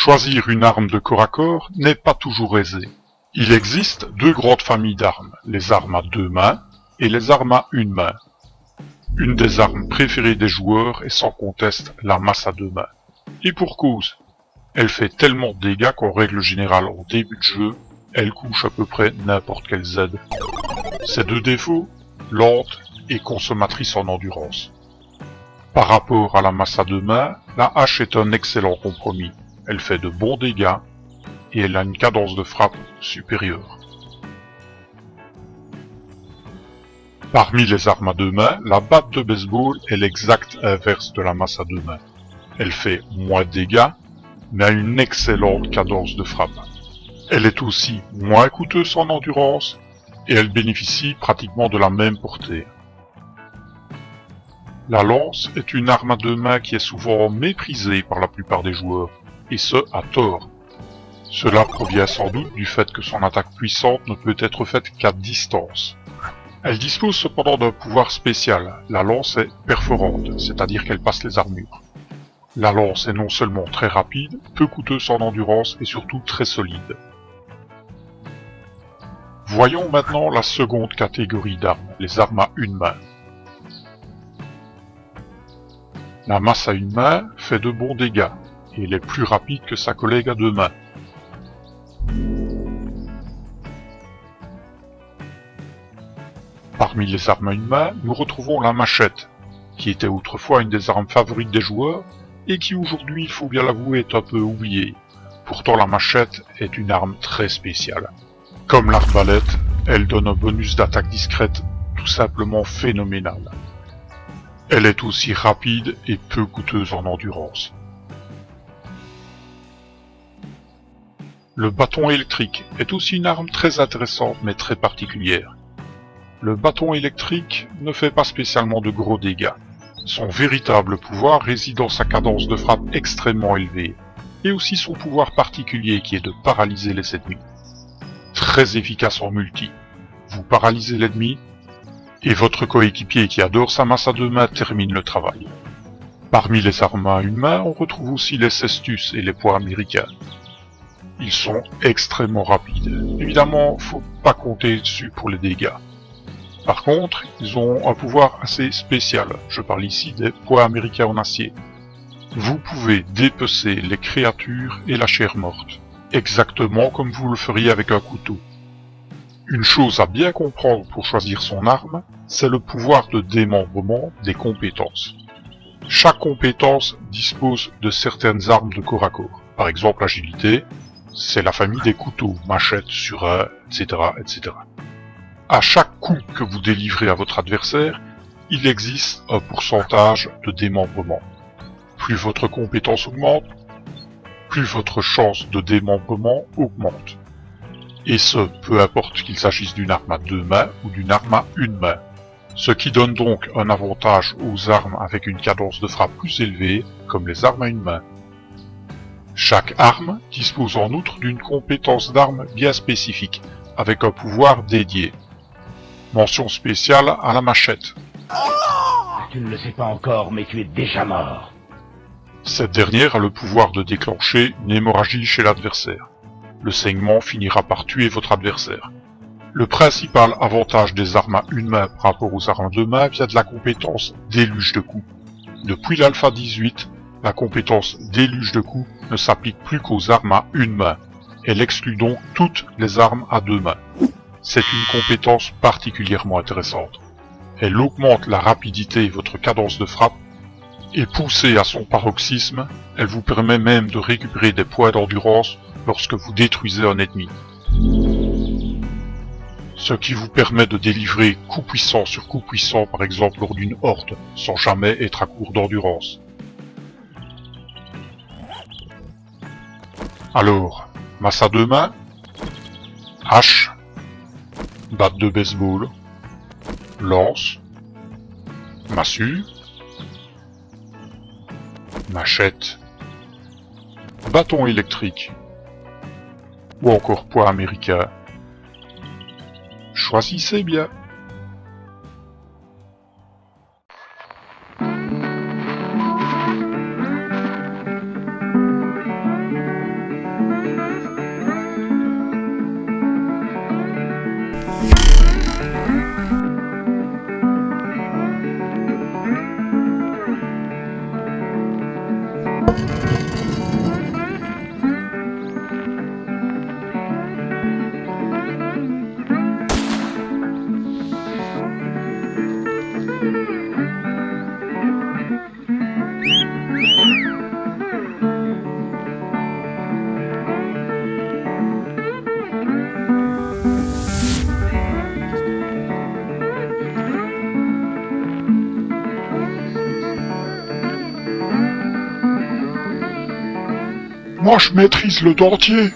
Choisir une arme de corps à corps n'est pas toujours aisé. Il existe deux grandes familles d'armes, les armes à deux mains et les armes à une main. Une des armes préférées des joueurs est sans conteste la masse à deux mains. Et pour cause, elle fait tellement de dégâts qu'en règle générale en début de jeu, elle couche à peu près n'importe quel Z. Ses deux défauts, lente et consommatrice en endurance. Par rapport à la masse à deux mains, la hache est un excellent compromis. Elle fait de bons dégâts et elle a une cadence de frappe supérieure. Parmi les armes à deux mains, la batte de baseball est l'exact inverse de la masse à deux mains. Elle fait moins de dégâts, mais a une excellente cadence de frappe. Elle est aussi moins coûteuse en endurance et elle bénéficie pratiquement de la même portée. La lance est une arme à deux mains qui est souvent méprisée par la plupart des joueurs, et ce à tort. Cela provient sans doute du fait que son attaque puissante ne peut être faite qu'à distance. Elle dispose cependant d'un pouvoir spécial, la lance est perforante, c'est-à-dire qu'elle passe les armures. La lance est non seulement très rapide, peu coûteuse en endurance et surtout très solide. Voyons maintenant la seconde catégorie d'armes, les armes à une main. La masse à une main fait de bons dégâts, et elle est plus rapide que sa collègue à deux mains. Parmi les armes à une main, nous retrouvons la machette, qui était autrefois une des armes favorites des joueurs, et qui aujourd'hui, il faut bien l'avouer, est un peu oubliée. Pourtant la machette est une arme très spéciale. Comme l'arbalète, elle donne un bonus d'attaque discrète tout simplement phénoménal. Elle est aussi rapide et peu coûteuse en endurance. Le bâton électrique est aussi une arme très intéressante mais très particulière. Le bâton électrique ne fait pas spécialement de gros dégâts. Son véritable pouvoir réside dans sa cadence de frappe extrêmement élevée, et aussi son pouvoir particulier qui est de paralyser les ennemis. Très efficace en multi. Vous paralysez l'ennemi, et votre coéquipier qui adore sa masse à deux mains termine le travail. Parmi les armes à une main, on retrouve aussi les cestus et les poids américains. Ils sont extrêmement rapides. Évidemment, faut pas compter dessus pour les dégâts. Par contre, ils ont un pouvoir assez spécial. Je parle ici des poids américains en acier. Vous pouvez dépecer les créatures et la chair morte, exactement comme vous le feriez avec un couteau. Une chose à bien comprendre pour choisir son arme, c'est le pouvoir de démembrement des compétences. Chaque compétence dispose de certaines armes de corps à corps. Par exemple, l'agilité, c'est la famille des couteaux, machette, surin, etc., etc. À chaque coup que vous délivrez à votre adversaire, il existe un pourcentage de démembrement. Plus votre compétence augmente, plus votre chance de démembrement augmente. Et ce, peu importe qu'il s'agisse d'une arme à deux mains ou d'une arme à une main. Ce qui donne donc un avantage aux armes avec une cadence de frappe plus élevée, comme les armes à une main. Chaque arme dispose en outre d'une compétence d'arme bien spécifique, avec un pouvoir dédié. Mention spéciale à la machette. Tu ne le sais pas encore, mais tu es déjà mort. Cette dernière a le pouvoir de déclencher une hémorragie chez l'adversaire. Le saignement finira par tuer votre adversaire. Le principal avantage des armes à une main par rapport aux armes à deux mains vient de la compétence déluge de coups. Depuis l'Alpha 18, la compétence déluge de coups ne s'applique plus qu'aux armes à une main. Elle exclut donc toutes les armes à deux mains. C'est une compétence particulièrement intéressante. Elle augmente la rapidité et votre cadence de frappe, et poussée à son paroxysme, elle vous permet même de récupérer des points d'endurance lorsque vous détruisez un ennemi. Ce qui vous permet de délivrer coup puissant sur coup puissant par exemple lors d'une horde, sans jamais être à court d'endurance. Alors, masse à deux mains, hache, batte de baseball, lance, massue, machette, bâton électrique, ou encore poids américain. Choisissez bien. Moi je maîtrise le dentier.